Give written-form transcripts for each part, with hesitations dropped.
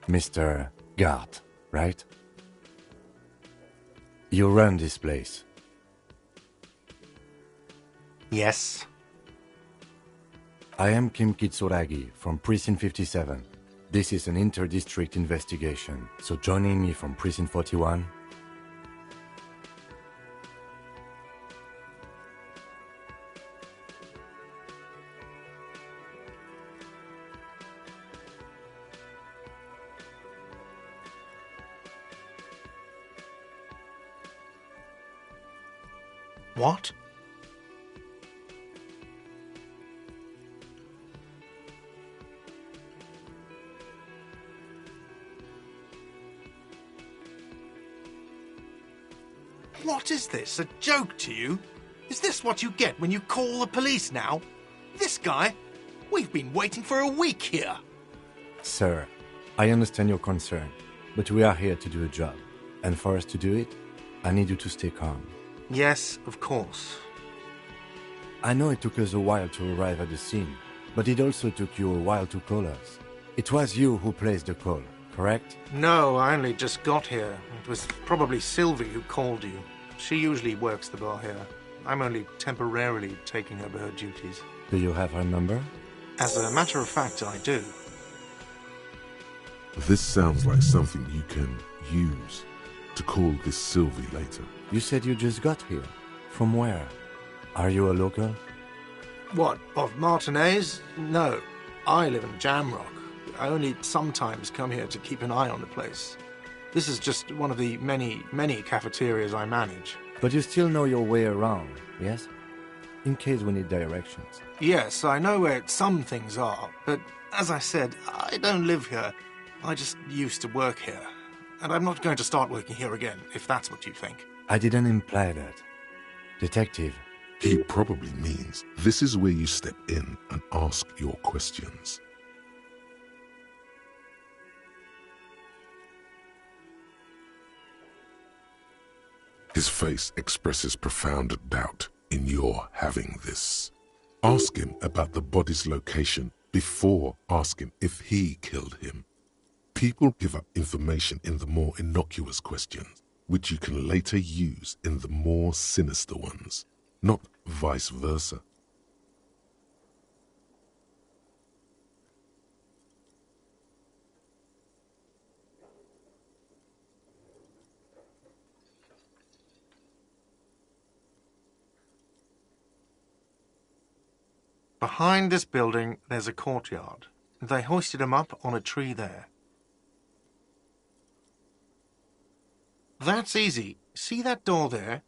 Mr. Gart, right? You run this place. Yes. I am Kim Kitsuragi from Precinct 57. This is an inter-district investigation, so joining me from Precinct 41... What? What is this? A joke to you? Is this what you get when you call the police now? This guy? We've been waiting for a week here. Sir, I understand your concern, but we are here to do a job. And for us to do it, I need you to stay calm. Yes, of course. I know it took us a while to arrive at the scene, but it also took you a while to call us. It was you who placed the call, correct? No, I only just got here. It was probably Sylvie who called you. She usually works the bar here. I'm only temporarily taking over her duties. Do you have her number? As a matter of fact, I do. This sounds like something you can use to call this Sylvie later. You said you just got here. From where? Are you a local? What, of Martinez? No, I live in Jamrock. I only sometimes come here to keep an eye on the place. This is just one of the many, many cafeterias I manage. But you still know your way around, yes? In case we need directions. Yes, I know where some things are, but as I said, I don't live here. I just used to work here. And I'm not going to start working here again, if that's what you think. I didn't imply that. Detective. He probably means this is where you step in and ask your questions. His face expresses profound doubt in your having this. Ask him about the body's location before asking if he killed him. People give up information in the more innocuous questions, which you can later use in the more sinister ones, not vice versa. Behind this building, there's a courtyard. They hoisted him up on a tree there. That's easy. See that door there?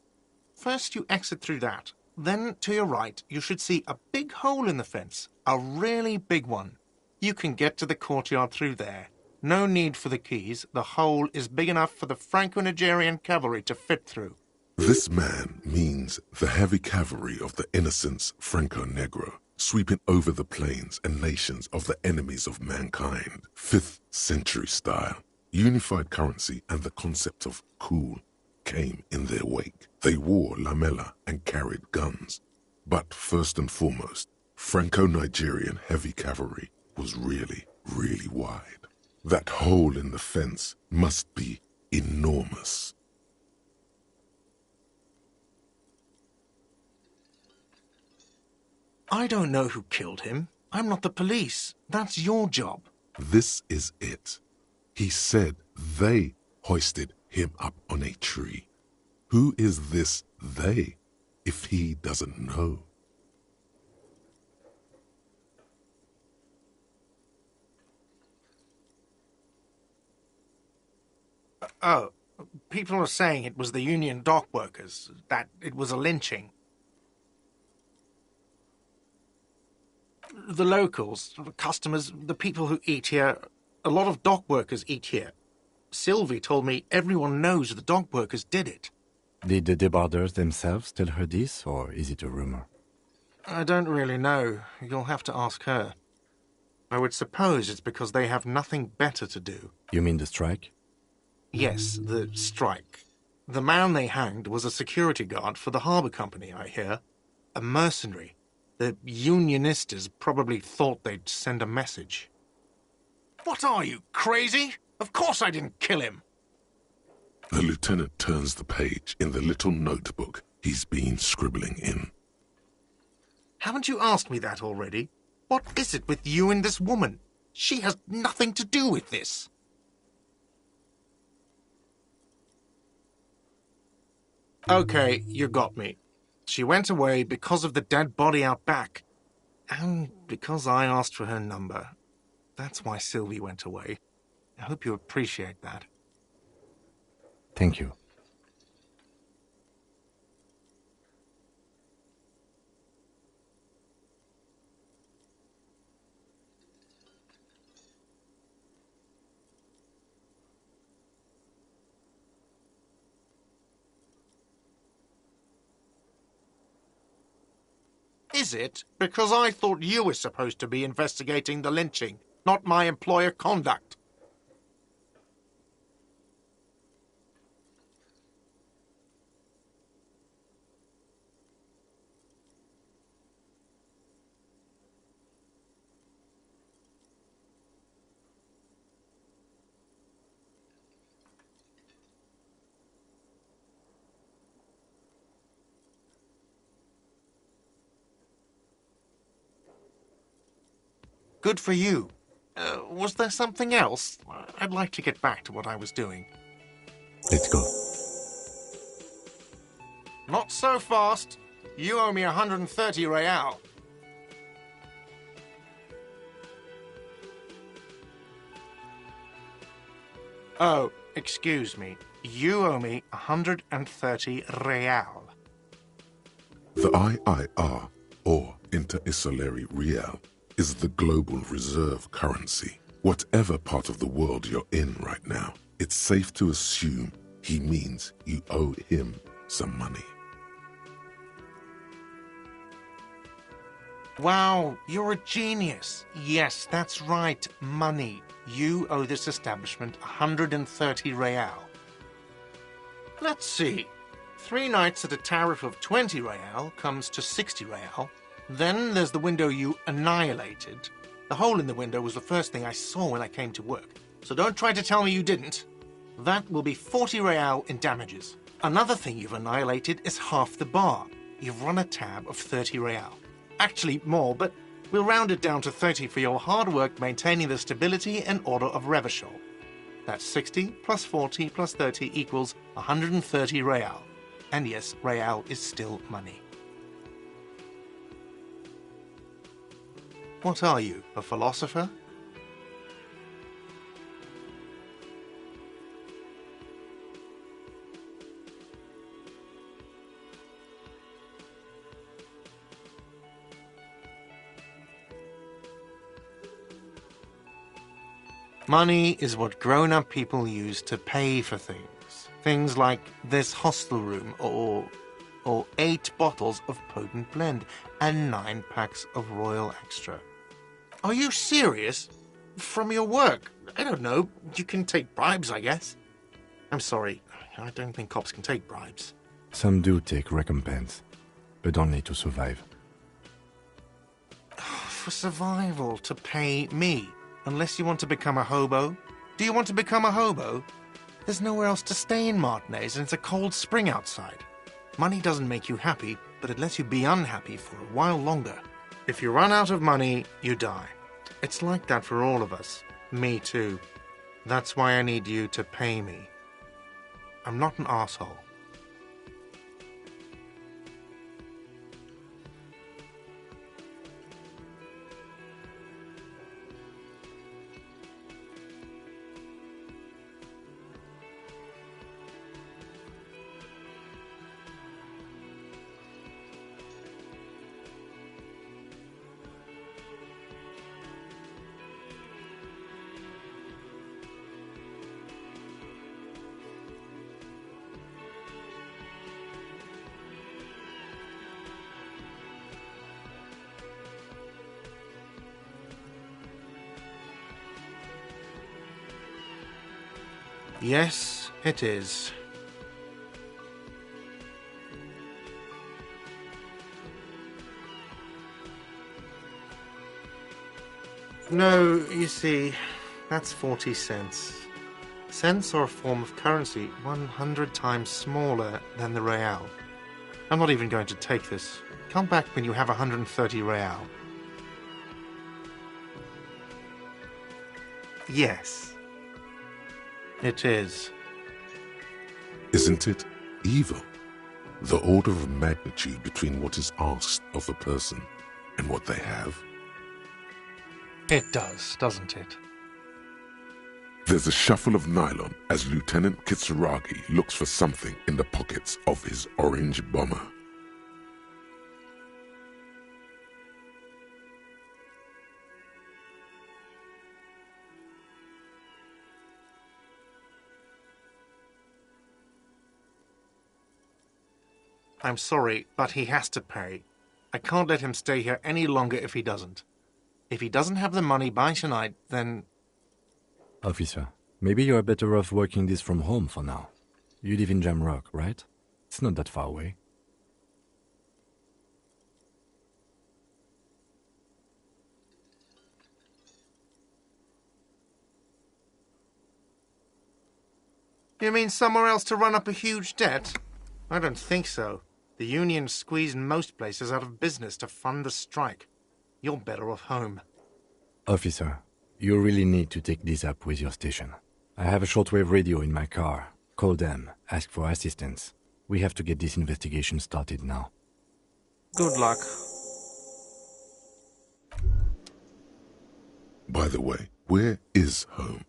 First you exit through that. Then, to your right, you should see a big hole in the fence. A really big one. You can get to the courtyard through there. No need for the keys. The hole is big enough for the Franco-Nigerian cavalry to fit through. This man means the heavy cavalry of the innocents Franco-Negro, sweeping over the plains and nations of the enemies of mankind. 5th century style. Unified currency and the concept of cool came in their wake. They wore lamella and carried guns. But first and foremost, Franco-Nigerian heavy cavalry was really, really wide. That hole in the fence must be enormous. I don't know who killed him. I'm not the police. That's your job. This is it. He said they hoisted him up on a tree. Who is this they, if he doesn't know? Oh, people are saying it was the union dock workers, that it was a lynching. The locals, the customers, the people who eat here, a lot of dock workers eat here. Sylvie told me everyone knows the dock workers did it. Did the debarders themselves tell her this, or is it a rumor? I don't really know. You'll have to ask her. I would suppose it's because they have nothing better to do. You mean the strike? Yes, the strike. The man they hanged was a security guard for the harbour company, I hear. A mercenary. The unionistas probably thought they'd send a message. What are you, crazy? Of course I didn't kill him. The lieutenant turns the page in the little notebook he's been scribbling in. Haven't you asked me that already? What is it with you and this woman? She has nothing to do with this. Okay, you got me. She went away because of the dead body out back. And because I asked for her number. That's why Sylvie went away. I hope you appreciate that. Thank you. Is it? Because I thought you were supposed to be investigating the lynching, not my employer conduct. Good for you. Was there something else? I'd like to get back to what I was doing. Let's go. Not so fast. You owe me 130 real. Oh, excuse me. You owe me 130 real. The IIR, or Inter-Isolari Real, is the global reserve currency. Whatever part of the world you're in right now, it's safe to assume he means you owe him some money. Wow, you're a genius. Yes, that's right, money. You owe this establishment 130 real. Let's see. 3 nights at a tariff of 20 real comes to 60 real. Then there's the window you annihilated. The hole in the window was the first thing I saw when I came to work. So don't try to tell me you didn't. That will be 40 real in damages. Another thing you've annihilated is half the bar. You've run a tab of 30 real. Actually, more, but we'll round it down to 30 for your hard work maintaining the stability and order of Revachol. That's 60 plus 40 plus 30 equals 130 real. And yes, real is still money. What are you, a philosopher? Money is what grown-up people use to pay for things. Things like this hostel room or 8 bottles of potent blend and 9 packs of Royal Extra. Are you serious? From your work? I don't know. You can take bribes, I guess. I'm sorry. I don't think cops can take bribes. Some do take recompense, but only to survive. For survival, to pay me. Unless you want to become a hobo. Do you want to become a hobo? There's nowhere else to stay in Martinez, and it's a cold spring outside. Money doesn't make you happy, but it lets you be unhappy for a while longer. If you run out of money, you die. It's like that for all of us. Me too. That's why I need you to pay me. I'm not an asshole. Yes, it is. No, you see, that's 40 cents. Cents are a form of currency 100 times smaller than the real. I'm not even going to take this. Come back when you have 130 real. Yes. It is. Isn't it evil? The order of magnitude between what is asked of a person and what they have. It does, doesn't it? There's a shuffle of nylon as Lieutenant Kitsuragi looks for something in the pockets of his orange bomber. I'm sorry, but he has to pay. I can't let him stay here any longer if he doesn't. If he doesn't have the money by tonight, then... Officer, maybe you're better off working this from home for now. You live in Jamrock, right? It's not that far away. You mean somewhere else to run up a huge debt? I don't think so. The union squeezed most places out of business to fund the strike. You're better off home. Officer, you really need to take this up with your station. I have a shortwave radio in my car. Call them, ask for assistance. We have to get this investigation started now. Good luck. By the way, where is home?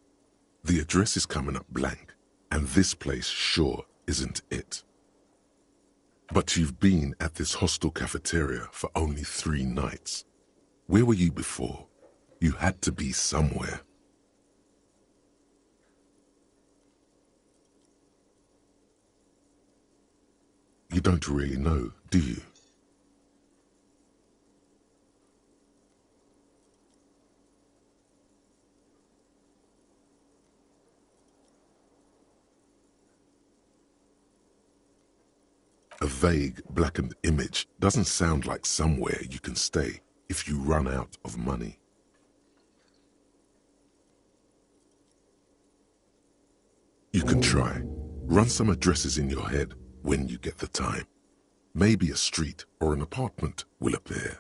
The address is coming up blank, and this place sure isn't it. But you've been at this hostel cafeteria for only 3 nights. Where were you before? You had to be somewhere. You don't really know, do you? A vague, blackened image doesn't sound like somewhere you can stay if you run out of money. You can try. Run some addresses in your head when you get the time. Maybe a street or an apartment will appear.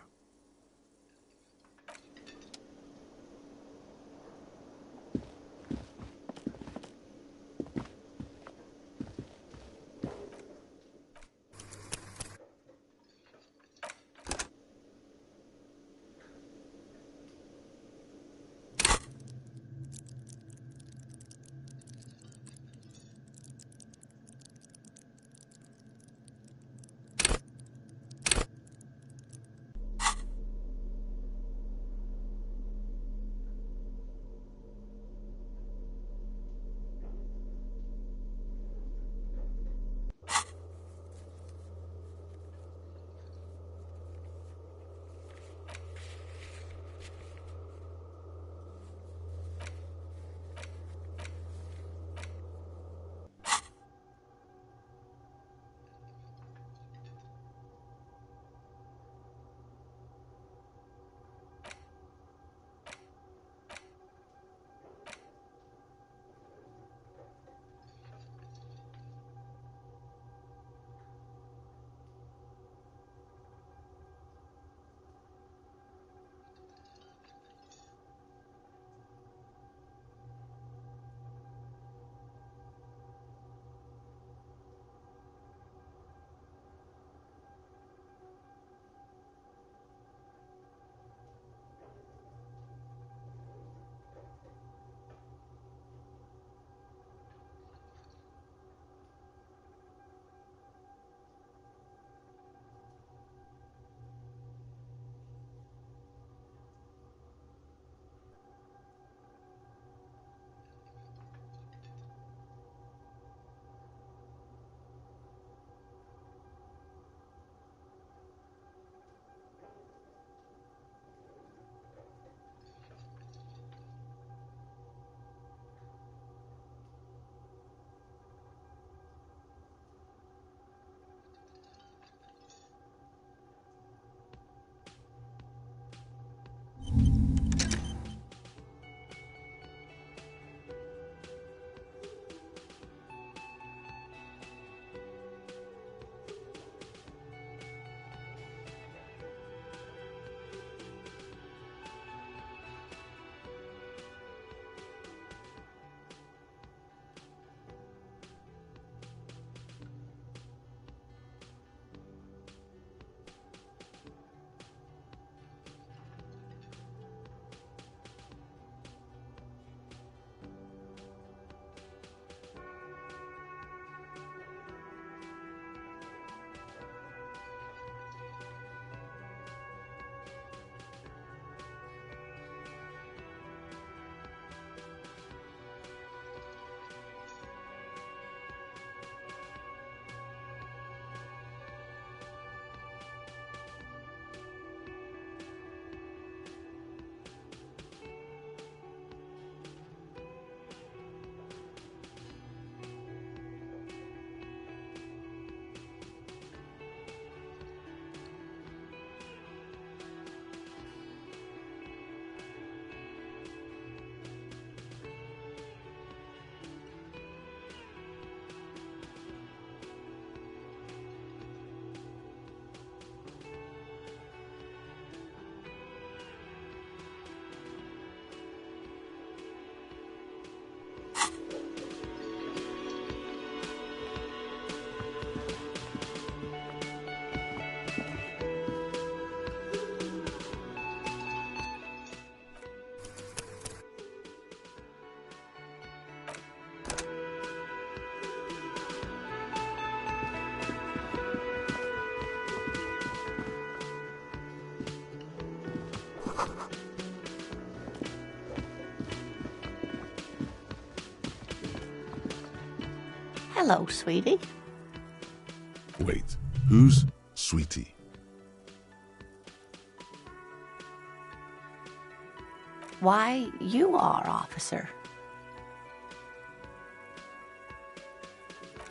Hello, sweetie. Wait, who's Sweetie? Why, you are, officer.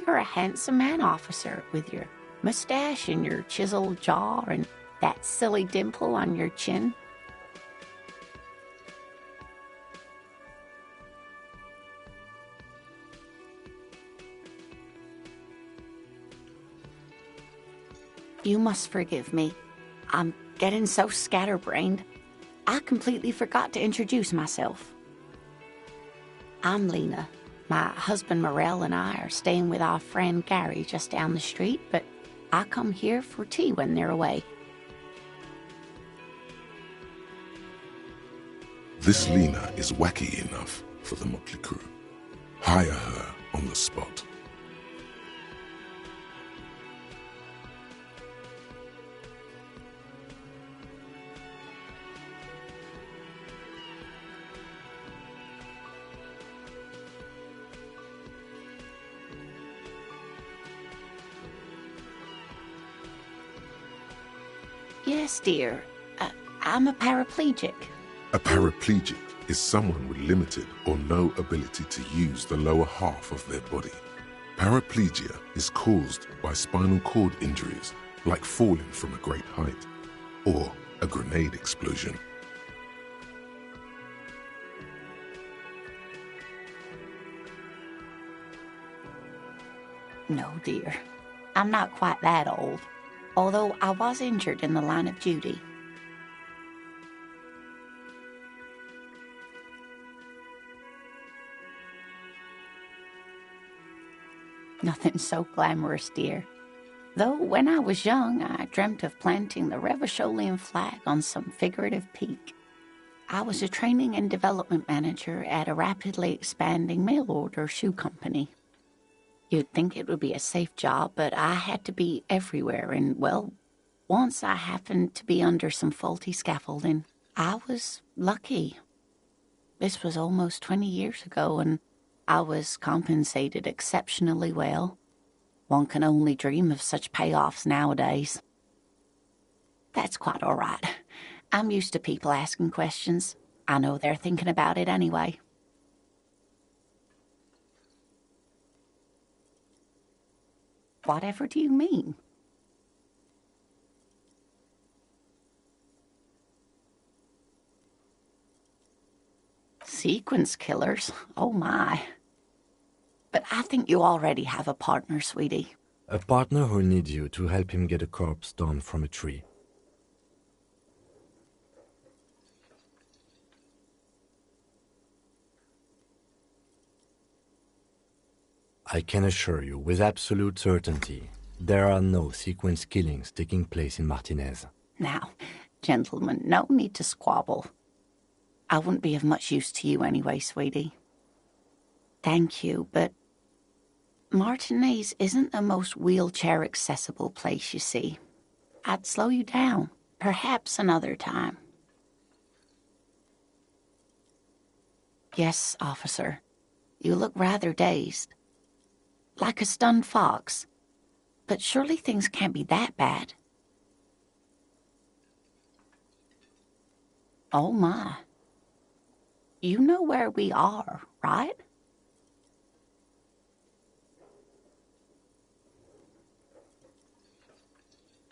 You're a handsome man, officer, with your mustache and your chiseled jaw and that silly dimple on your chin. You must forgive me. I'm getting so scatterbrained. I completely forgot to introduce myself. I'm Lena. My husband Morel and I are staying with our friend Gary just down the street, but I come here for tea when they're away. This Lena is wacky enough for the Motley Crew. Hire her on the spot. Yes, dear. I'm a paraplegic. A paraplegic is someone with limited or no ability to use the lower half of their body. Paraplegia is caused by spinal cord injuries, like falling from a great height, or a grenade explosion. No, dear. I'm not quite that old, although I was injured in the line of duty. Nothing so glamorous, dear. Though when I was young, I dreamt of planting the Revacholian flag on some figurative peak. I was a training and development manager at a rapidly expanding mail-order shoe company. You'd think it would be a safe job, but I had to be everywhere, and, well, once I happened to be under some faulty scaffolding. I was lucky. This was almost 20 years ago, and I was compensated exceptionally well. One can only dream of such payoffs nowadays. That's quite all right. I'm used to people asking questions. I know they're thinking about it anyway. Whatever do you mean? Sequence killers? Oh my. But I think you already have a partner, sweetie. A partner who needs you to help him get a corpse down from a tree. I can assure you with absolute certainty, there are no sequence killings taking place in Martinez. Now, gentlemen, no need to squabble. I wouldn't be of much use to you anyway, sweetie. Thank you, but Martinez isn't the most wheelchair-accessible place, you see. I'd slow you down, perhaps another time. Yes, officer. You look rather dazed. Like a stunned fox. But surely things can't be that bad. Oh my. You know where we are, right?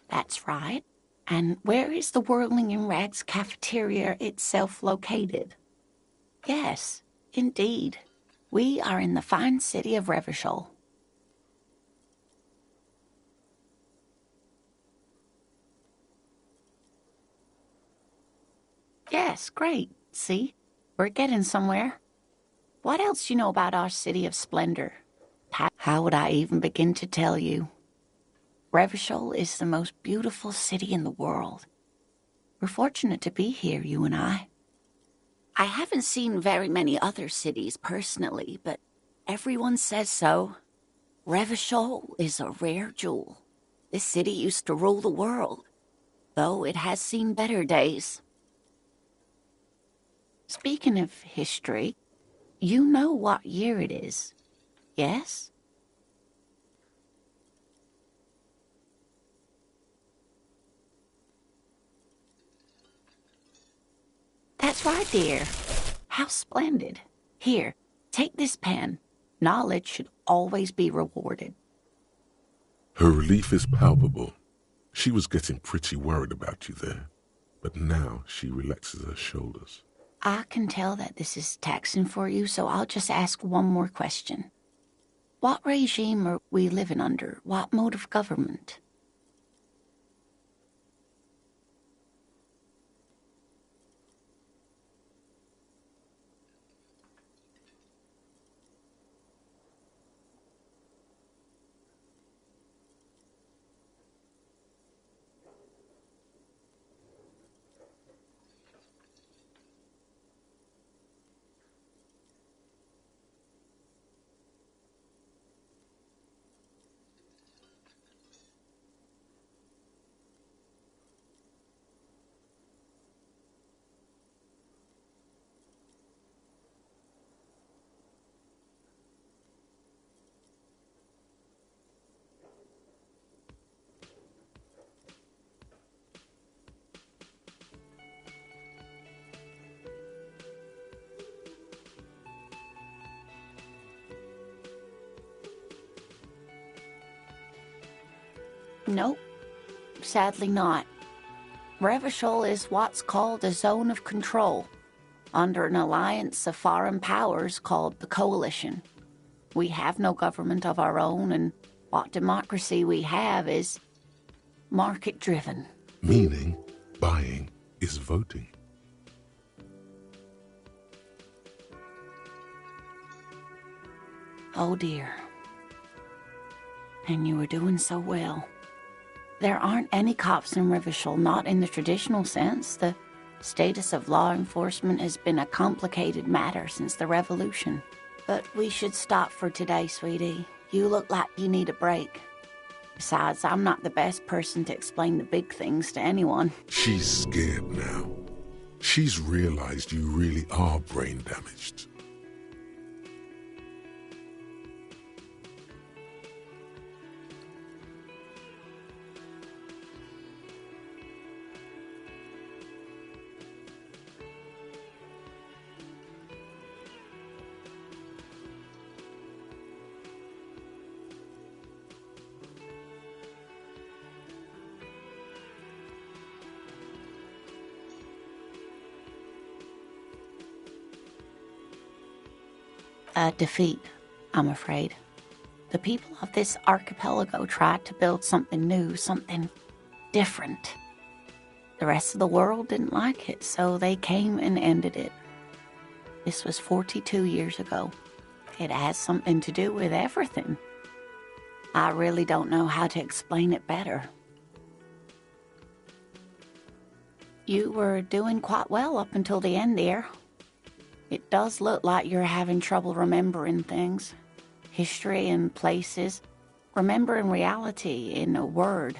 That's right. And where is the Whirling in Rags cafeteria itself located? Yes, indeed. We are in the fine city of Revachol. Yes, great. See? We're getting somewhere. What else do you know about our city of splendor? How would I even begin to tell you? Revachol is the most beautiful city in the world. We're fortunate to be here, you and I. I haven't seen very many other cities personally, but everyone says so. Revachol is a rare jewel. This city used to rule the world, though it has seen better days. Speaking of history, you know what year it is, yes? That's right, dear. How splendid. Here, take this pen. Knowledge should always be rewarded. Her relief is palpable. She was getting pretty worried about you there, but now she relaxes her shoulders. I can tell that this is taxing for you, so I'll just ask one more question. What regime are we living under? What mode of government? Nope, sadly not. Revachol is what's called a zone of control, under an alliance of foreign powers called the Coalition. We have no government of our own, and what democracy we have is market-driven. Meaning, buying is voting. Oh dear. And you were doing so well. There aren't any cops in Revachol, not in the traditional sense. The status of law enforcement has been a complicated matter since the revolution. But we should stop for today, sweetie. You look like you need a break. Besides, I'm not the best person to explain the big things to anyone. She's scared now. She's realized you really are brain damaged. A defeat, I'm afraid. The people of this archipelago tried to build something new, something different. The rest of the world didn't like it, so they came and ended it. This was 42 years ago. It has something to do with everything. I really don't know how to explain it better. You were doing quite well up until the end, dear. It does look like you're having trouble remembering things. History and places. Remembering reality in a word.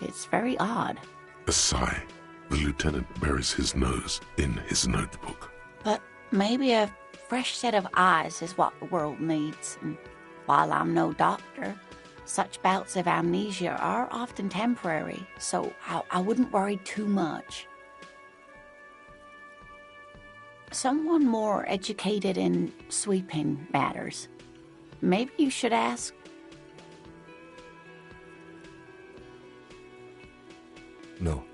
It's very odd. A sigh. The lieutenant buries his nose in his notebook. But maybe a fresh set of eyes is what the world needs. And while I'm no doctor, such bouts of amnesia are often temporary, so I wouldn't worry too much. Someone more educated in sweeping matters. Maybe you should ask. No,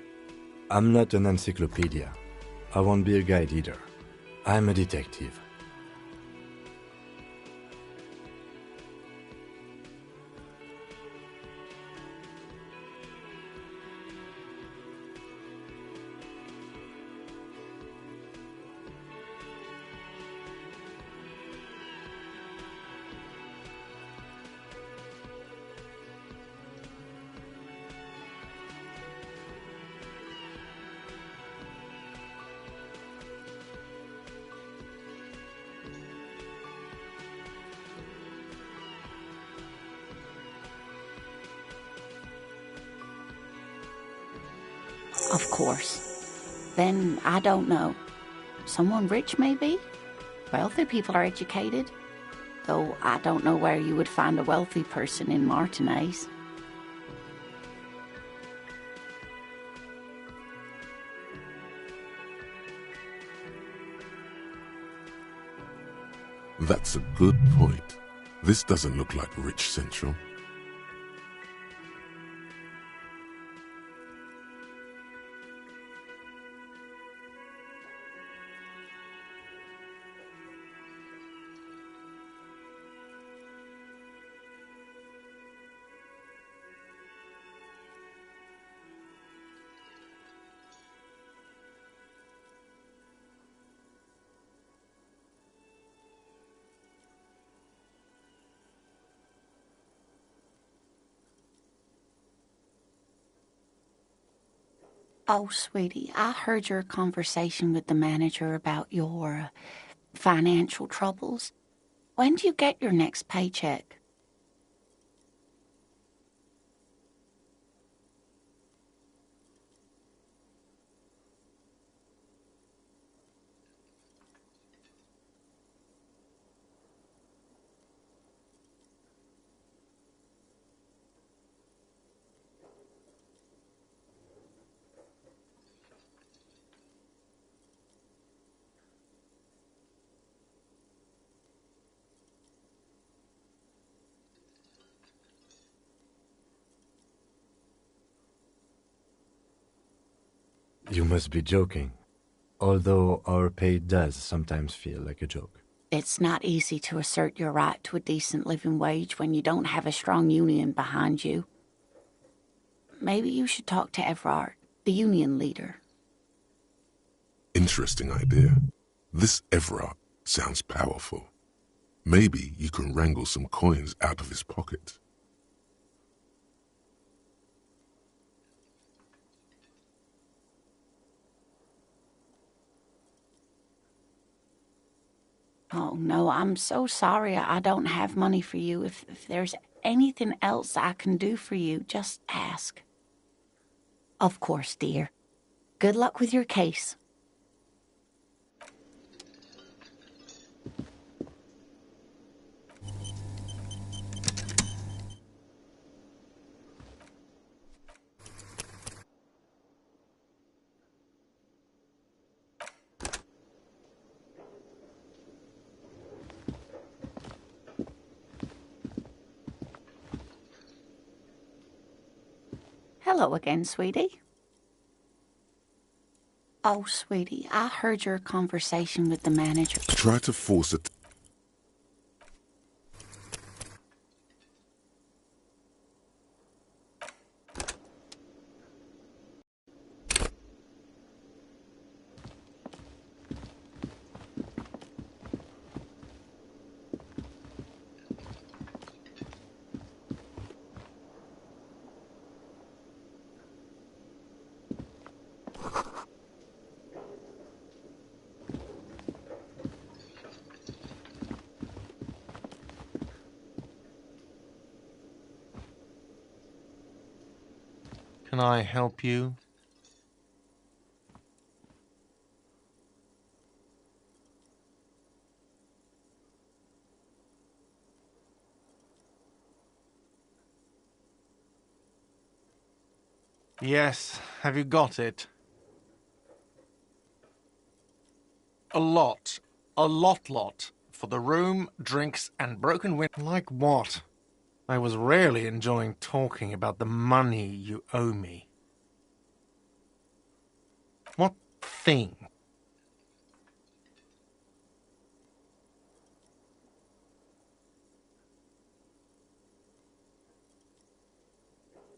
I'm not an encyclopedia. I won't be a guide either. I'm a detective. Of course. Then, I don't know. Someone rich, maybe? Wealthy people are educated. Though I don't know where you would find a wealthy person in Martinez. That's a good point. This doesn't look like Rich Central. Oh, sweetie, I heard your conversation with the manager about your financial troubles. When do you get your next paycheck? You must be joking. Although our pay does sometimes feel like a joke. It's not easy to assert your right to a decent living wage when you don't have a strong union behind you. Maybe you should talk to Everard, the union leader. Interesting idea. This Everard sounds powerful. Maybe you can wrangle some coins out of his pocket. Oh, no, I'm so sorry I don't have money for you. If there's anything else I can do for you, just ask. Of course, dear. Good luck with your case. Hello again, sweetie. Oh, sweetie, I heard your conversation with the manager. Try to force it. Can I help you? Yes, have you got it? A lot. A lot. For the room, drinks, and broken windows. Like what? I was really enjoying talking about the money you owe me. What thing?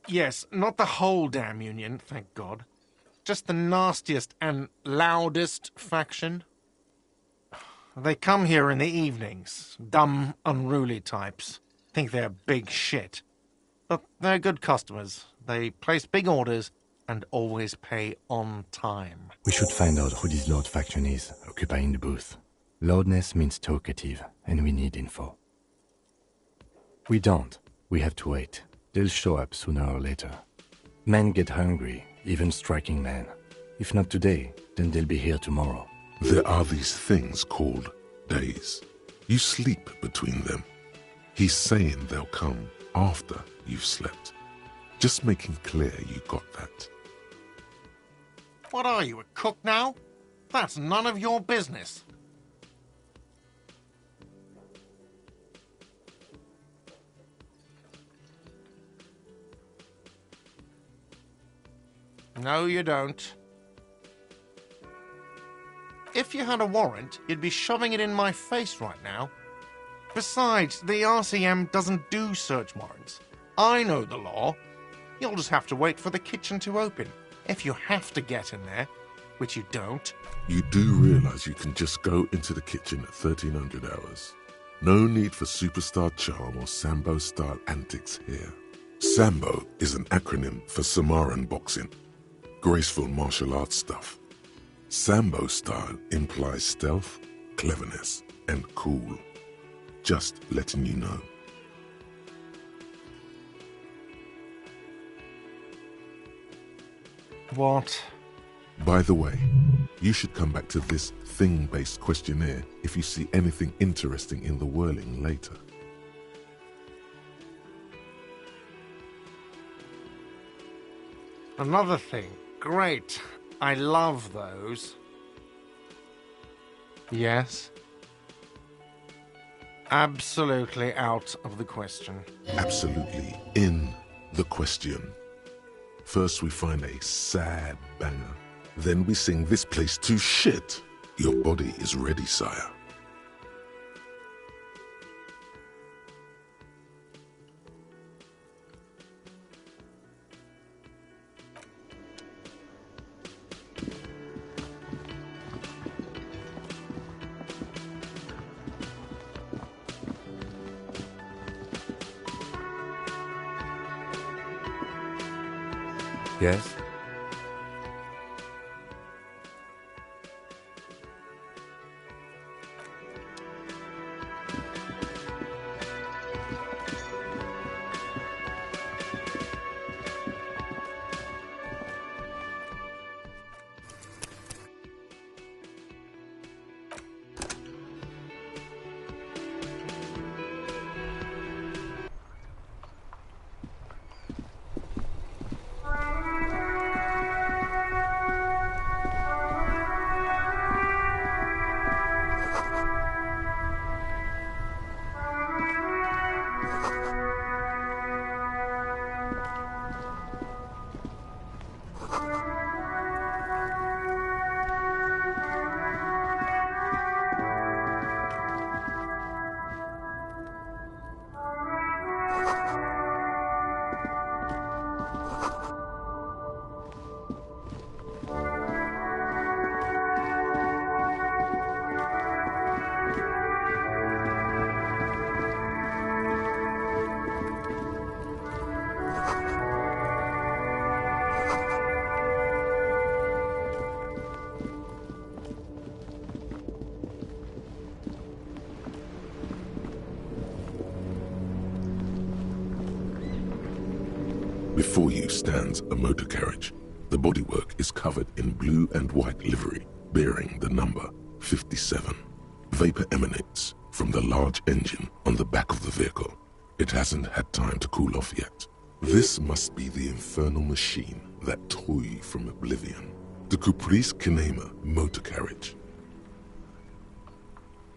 Yes, not the whole damn union, thank God. Just the nastiest and loudest faction. They come here in the evenings. Dumb, unruly types. Think they're big shit. But they're good customers. They place big orders and always pay on time. We should find out who this Lord faction is, occupying the booth. Loudness means talkative, and we need info. We don't. We have to wait. They'll show up sooner or later. Men get hungry, even striking men. If not today, then they'll be here tomorrow. There are these things called days. You sleep between them. He's saying they'll come after you've slept. Just making clear you got that. What are you, a cook now? That's none of your business. No, you don't. If you had a warrant, you'd be shoving it in my face right now. Besides, the RCM doesn't do search warrants. I know the law. You'll just have to wait for the kitchen to open. If you have to get in there, which you don't. You do realize you can just go into the kitchen at 1300 hours. No need for superstar charm or Sambo-style antics here. Sambo is an acronym for Samaran boxing. Graceful martial arts stuff. Sambo style implies stealth, cleverness, and cool. Just letting you know. What? By the way, you should come back to this thing-based questionnaire if you see anything interesting in the whirling later. Another thing. Great. I love those. Yes? Absolutely out of the question. Absolutely in the question. First we find a sad banger. Then we sing this place to shit. Your body is ready, sire. Yes? Before you stands a motor carriage. The bodywork is covered in blue and white livery, bearing the number 57. Vapor emanates from the large engine on the back of the vehicle. It hasn't had time to cool off yet. This must be the infernal machine that tore you from oblivion. The Caprice Kinema motor carriage.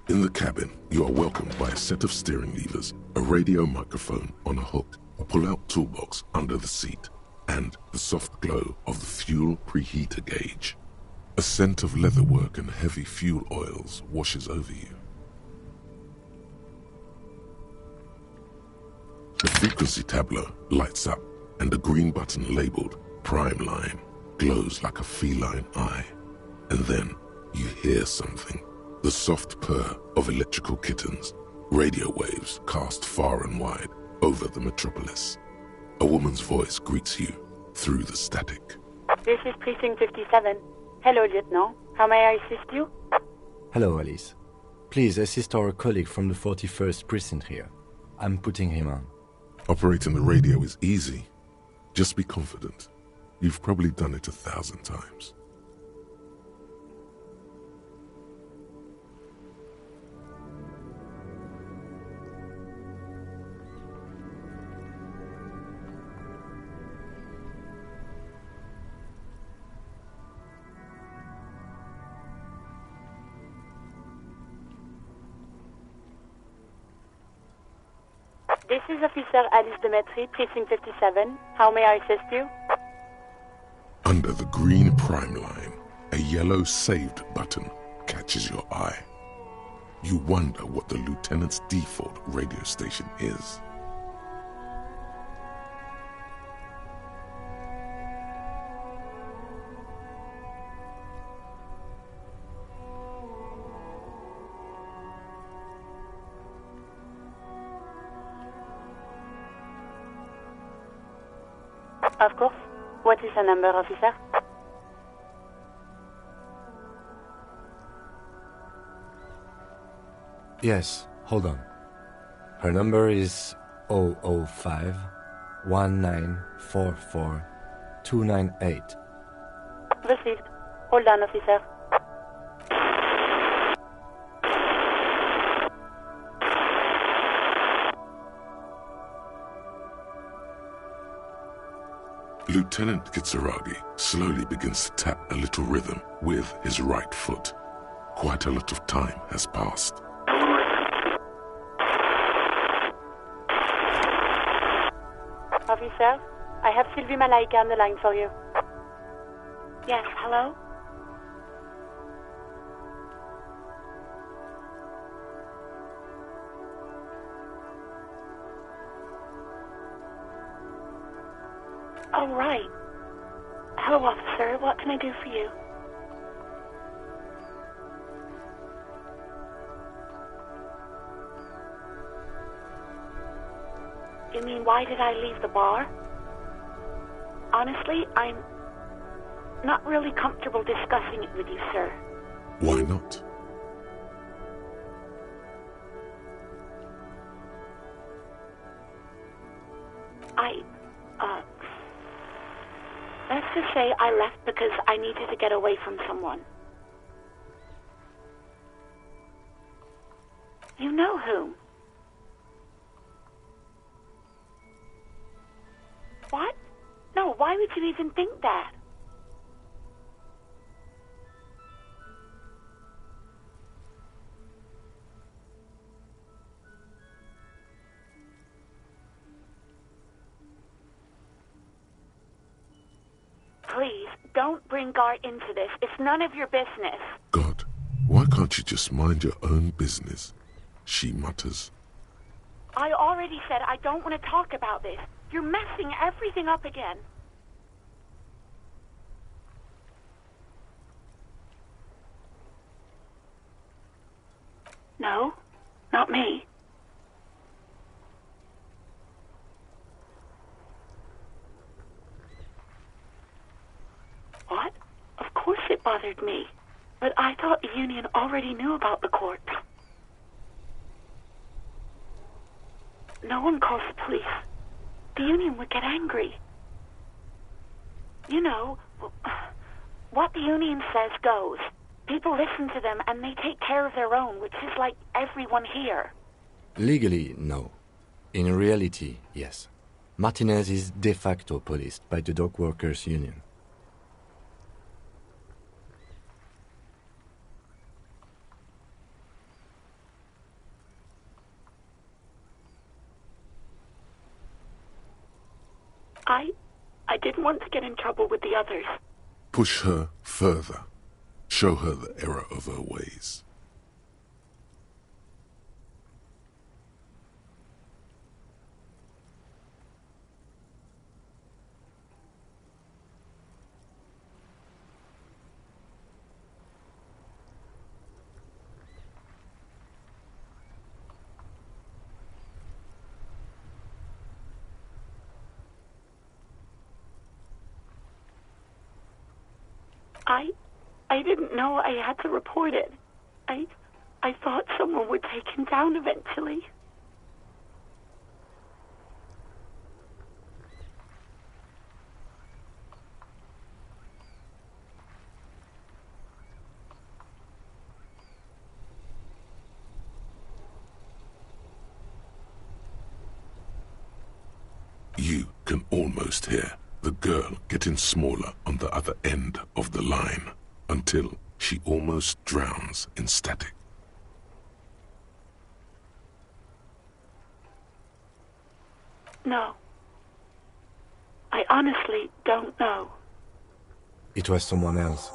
In the cabin, you are welcomed by a set of steering levers, a radio microphone on a hook, a pull-out toolbox under the seat, and the soft glow of the fuel preheater gauge. A scent of leatherwork and heavy fuel oils washes over you. The frequency tableau lights up, and the green button labeled Prime Line glows like a feline eye. And then you hear something. The soft purr of electrical kittens, radio waves cast far and wide over the metropolis. A woman's voice greets you through the static. This is Precinct 57. Hello, Lieutenant. How may I assist you? Hello, Alice. Please assist our colleague from the 41st precinct here. I'm putting him on. Operating the radio is easy. Just be confident. You've probably done it 1,000 times. This is Officer Alice Demetri, Precinct 57. How may I assist you? Under crime line, a yellow saved button catches your eye. You wonder what the lieutenant's default radio station is. Of course. What is the number, officer? Yes, hold on. Her number is 005 1944 298. Received. Hold on, officer. Lieutenant Kitsuragi slowly begins to tap a little rhythm with his right foot. Quite a lot of time has passed. Officer, I have Sylvie Malaika on the line for you. Yes, hello? Oh, right. Hello, officer. What can I do for you? You mean, why did I leave the bar? Honestly, I'm not really comfortable discussing it with you, sir. Why not? Let's just say I left because I needed to get away from someone. You know whom? What? No, why would you even think that? Please, don't bring Gar into this. It's none of your business. God, why can't you just mind your own business? She mutters. I already said I don't want to talk about this. You're messing everything up again. No, not me. What? Of course it bothered me. But I thought the Union already knew about the court. No one calls the police. The Union would get angry. You know, what the Union says goes. People listen to them and they take care of their own, which is like everyone here. Legally, no. In reality, yes. Martinez is de facto policed by the Dock Workers Union. I didn't want to get in trouble with the others. Push her further. Show her the error of her ways. I didn't know I had to report it. I thought someone would take him down eventually. You can almost hear the girl getting smaller on the other end of the line until she almost drowns in static. No. I honestly don't know. It was someone else.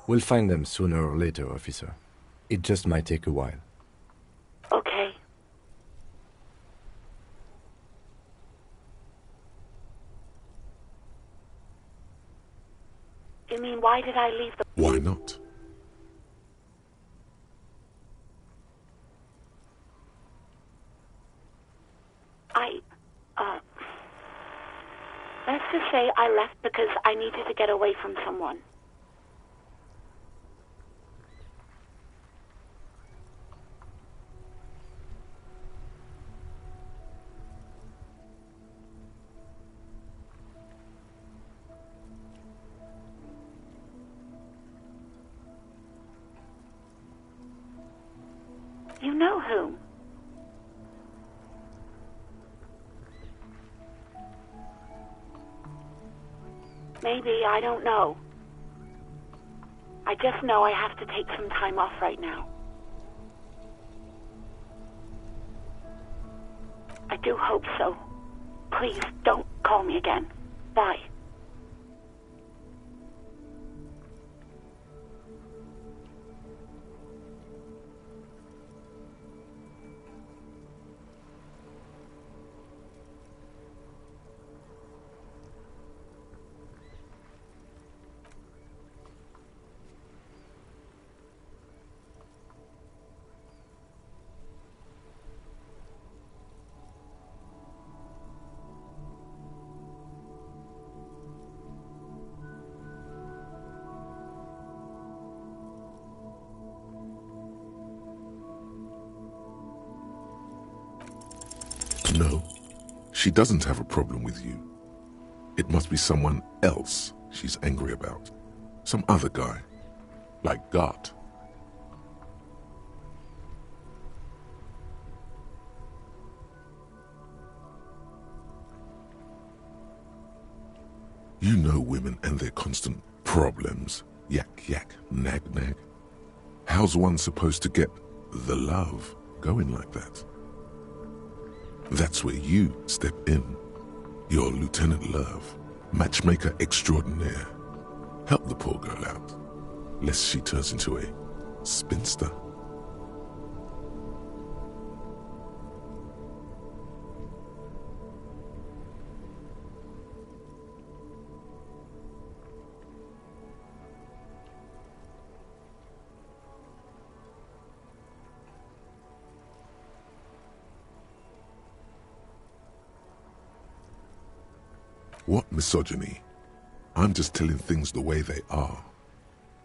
We'll find them sooner or later, officer. It just might take a while. Okay. You mean, why did I leave the... Why not? Let's just say I left because I needed to get away from someone. You know whom? Maybe, I don't know. I just know I have to take some time off right now. I do hope so. Please, don't call me again. Bye. No, she doesn't have a problem with you. It must be someone else she's angry about. Some other guy. Like Gart. You know women and their constant problems. Yak, yak, nag, nag. How's one supposed to get the love going like that? That's where you step in. You're Lieutenant Love, matchmaker extraordinaire. Help the poor girl out, lest she turns into a spinster. What misogyny? I'm just telling things the way they are.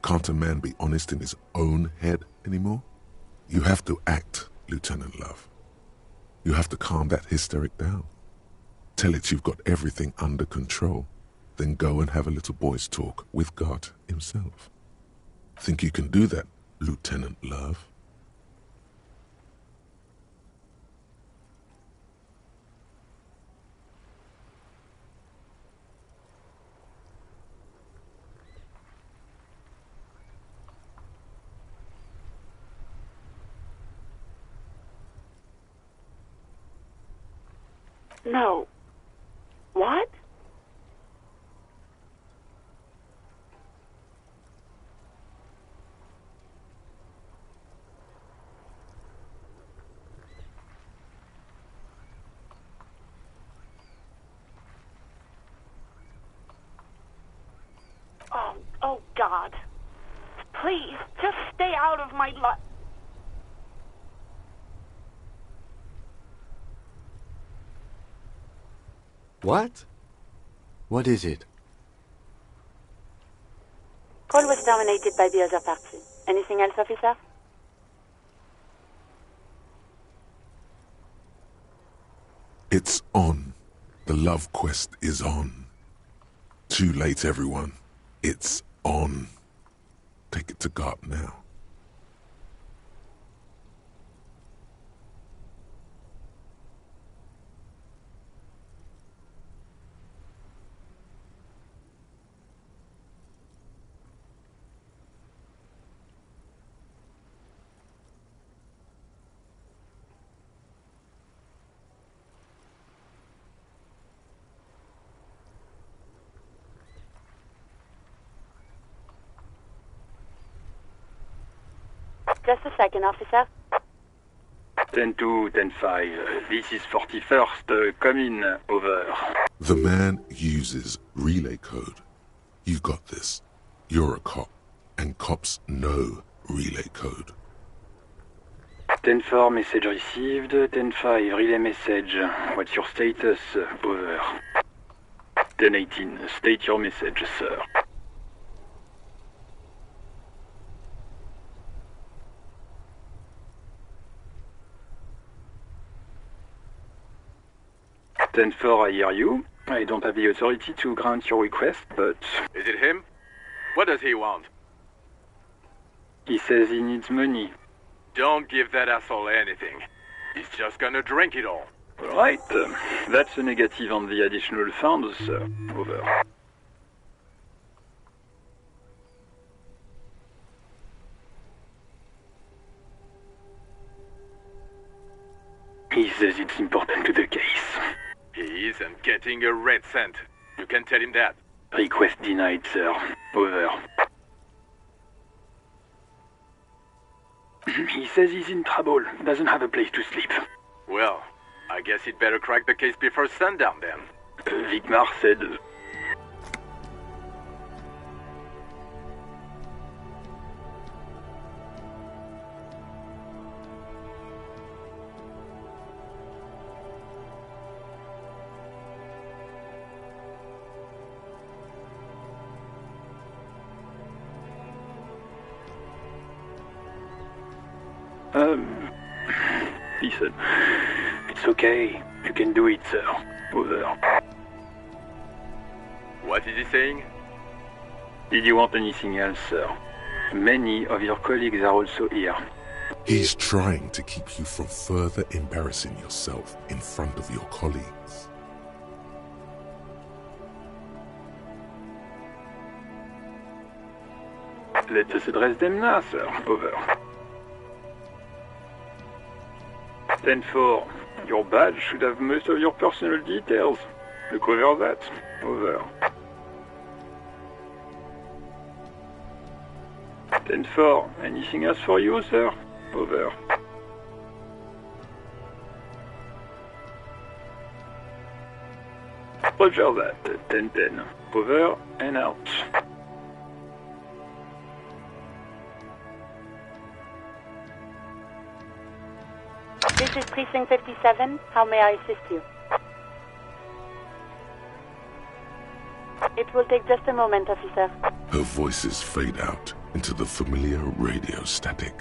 Can't a man be honest in his own head anymore? You have to act, Lieutenant Love. You have to calm that hysteric down. Tell it you've got everything under control. Then go and have a little boys' talk with God himself. Think you can do that, Lieutenant Love? No. What? Oh, God. Please, just stay out of my life. What? What is it? Call was terminated by the other party. Anything else, officer? It's on. The love quest is on. Too late, everyone. It's on. Take it to God now. Just a second, officer. 10-2, 10-5. This is 41st. Come in. Over. The man uses relay code. You got this. You're a cop, and cops know relay code. 10-4, message received. 10-5, relay message. What's your status? Over. 10-18, state your message, sir. I hear you. I don't have the authority to grant your request, but... Is it him? What does he want? He says he needs money. Don't give that asshole anything. He's just gonna drink it all. All right. That's a negative on the additional funds, sir. Over. He says it's important to the case. He isn't getting a red cent. You can tell him that. Request denied, sir. Over. He says he's in trouble. Doesn't have a place to sleep. Well, I guess he'd better crack the case before sundown then. Vigmar said... He said, it's okay. You can do it, sir. Over. What is he saying? Did you want anything else, sir? Many of your colleagues are also here. He's trying to keep you from further embarrassing yourself in front of your colleagues. Let us address them now, sir. Over. 10-4. Your badge should have most of your personal details. Look over that. Over. 10-4. Anything else for you, sir? Over. Roger that. 10-10. Over and out. This is Precinct 57. How may I assist you? It will take just a moment, officer. Her voices fade out into the familiar radio static.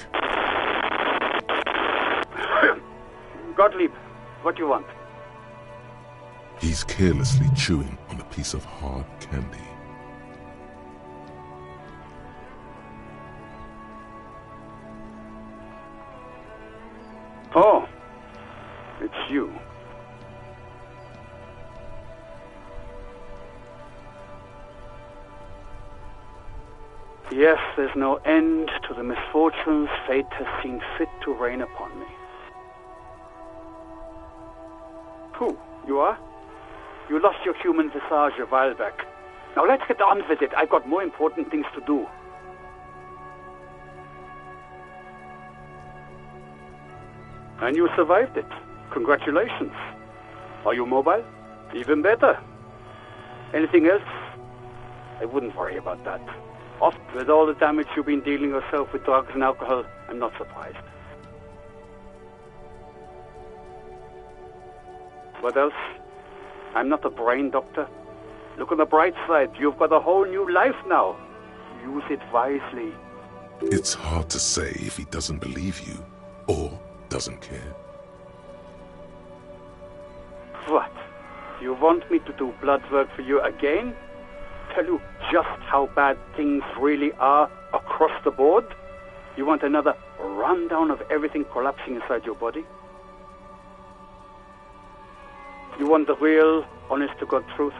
Gottlieb, what do you want? He's carelessly chewing on a piece of hard candy. Oh, it's you. Yes, there's no end to the misfortunes fate has seen fit to rain upon me. Who? You are? You lost your human visage a while back. Now let's get on with it. I've got more important things to do. And you survived it. Congratulations. Are you mobile? Even better. Anything else? I wouldn't worry about that. With all the damage you've been dealing yourself with drugs and alcohol, I'm not surprised. What else? I'm not a brain doctor. Look on the bright side. You've got a whole new life now. Use it wisely. It's hard to say if he doesn't believe you or doesn't care. What? You want me to do blood work for you again? Tell you just how bad things really are across the board? You want another rundown of everything collapsing inside your body? You want the real, honest-to-God truth?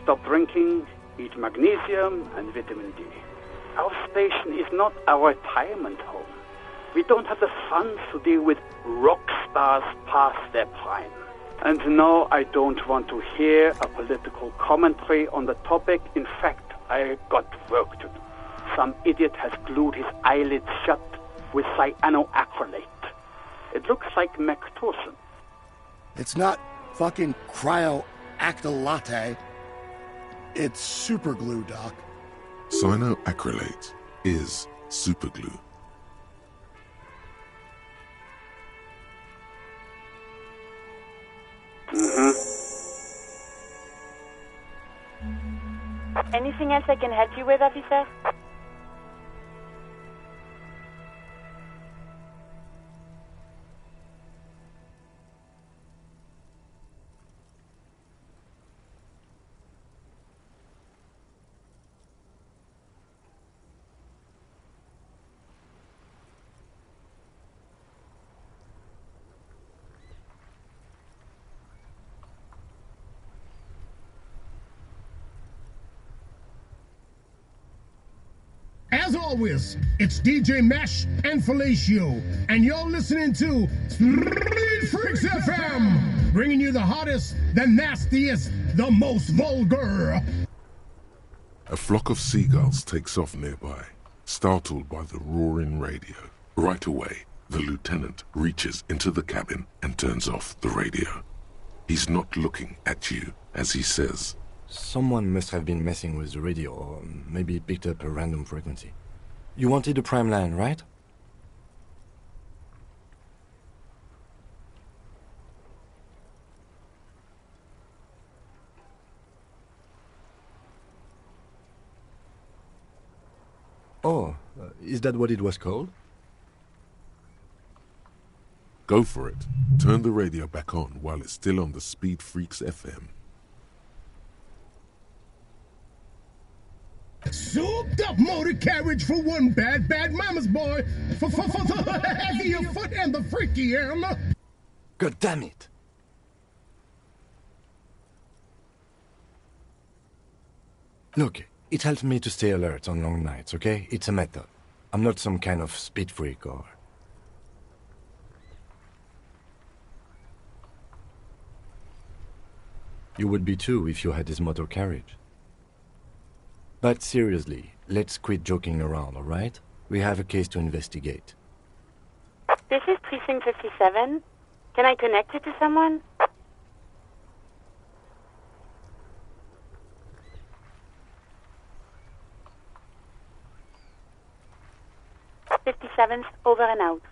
Stop drinking, eat magnesium and vitamin D. Our station is not a retirement home. We don't have the funds to deal with rock stars past their prime. And no, I don't want to hear a political commentary on the topic. In fact, I got work to do. Some idiot has glued his eyelids shut with cyanoacrylate. It looks like Mectosin. It's not fucking cryoacrylate. It's superglue, Doc. Cyanoacrylate is superglue. Anything else I can help you with, officer? As always, it's DJ Mesh and Felicio, and you're listening to Street Freaks FM, bringing you the hottest, the nastiest, the most vulgar. A flock of seagulls takes off nearby, startled by the roaring radio. Right away, the lieutenant reaches into the cabin and turns off the radio. He's not looking at you as he says, Someone must have been messing with the radio, or maybe picked up a random frequency. You wanted a prime line, right? Oh, is that what it was called? Go for it. Turn the radio back on while it's still on the Speed Freaks FM. Souped up motor carriage for one bad mama's boy. For the heavier foot and the freaky arm. God damn it! Look, it helps me to stay alert on long nights, okay? It's a method. I'm not some kind of speed freak or... You would be too if you had this motor carriage. But seriously, let's quit joking around, all right? We have a case to investigate. This is Precinct 57. Can I connect you to someone? 57's over and out.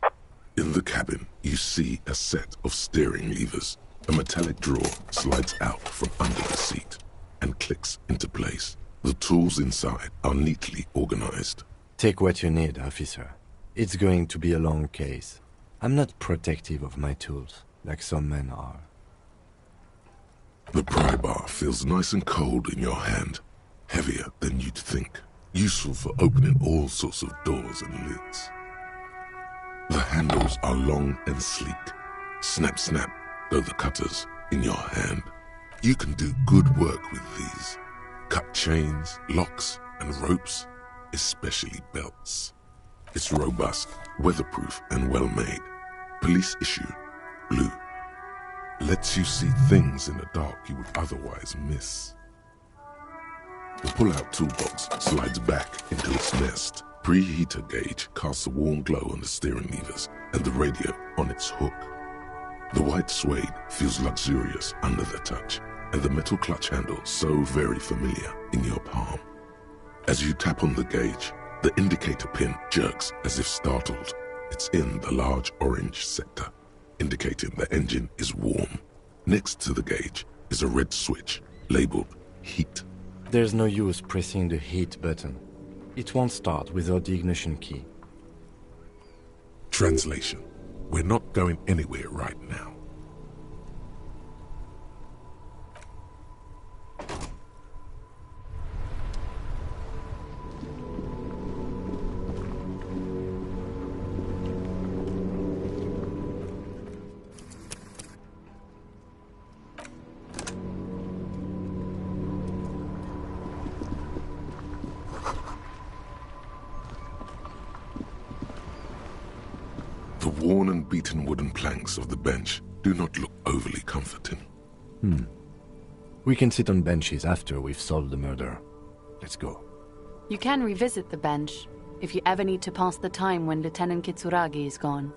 In the cabin, you see a set of steering levers. A metallic drawer slides out from under the seat and clicks into place. The tools inside are neatly organized. Take what you need, officer. It's going to be a long case. I'm not protective of my tools, like some men are. The pry bar feels nice and cold in your hand, heavier than you'd think, useful for opening all sorts of doors and lids. The handles are long and sleek. Snap, snap, go the cutters in your hand. You can do good work with these. Cut chains, locks, and ropes, especially belts. It's robust, weatherproof, and well-made. Police issue, blue. Lets you see things in the dark you would otherwise miss. The pull-out toolbox slides back into its nest. Preheater gauge casts a warm glow on the steering levers and the radio on its hook. The white suede feels luxurious under the touch, and the metal clutch handle so very familiar in your palm. As you tap on the gauge, the indicator pin jerks as if startled. It's in the large orange sector, indicating the engine is warm. Next to the gauge is a red switch labeled heat. There's no use pressing the heat button. It won't start without the ignition key. Translation: we're not going anywhere right now. The worn and beaten wooden planks of the bench do not look overly comforting. We can sit on benches after we've solved the murder. Let's go. You can revisit the bench, if you ever need to pass the time when Lieutenant Kitsuragi is gone.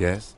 Yes?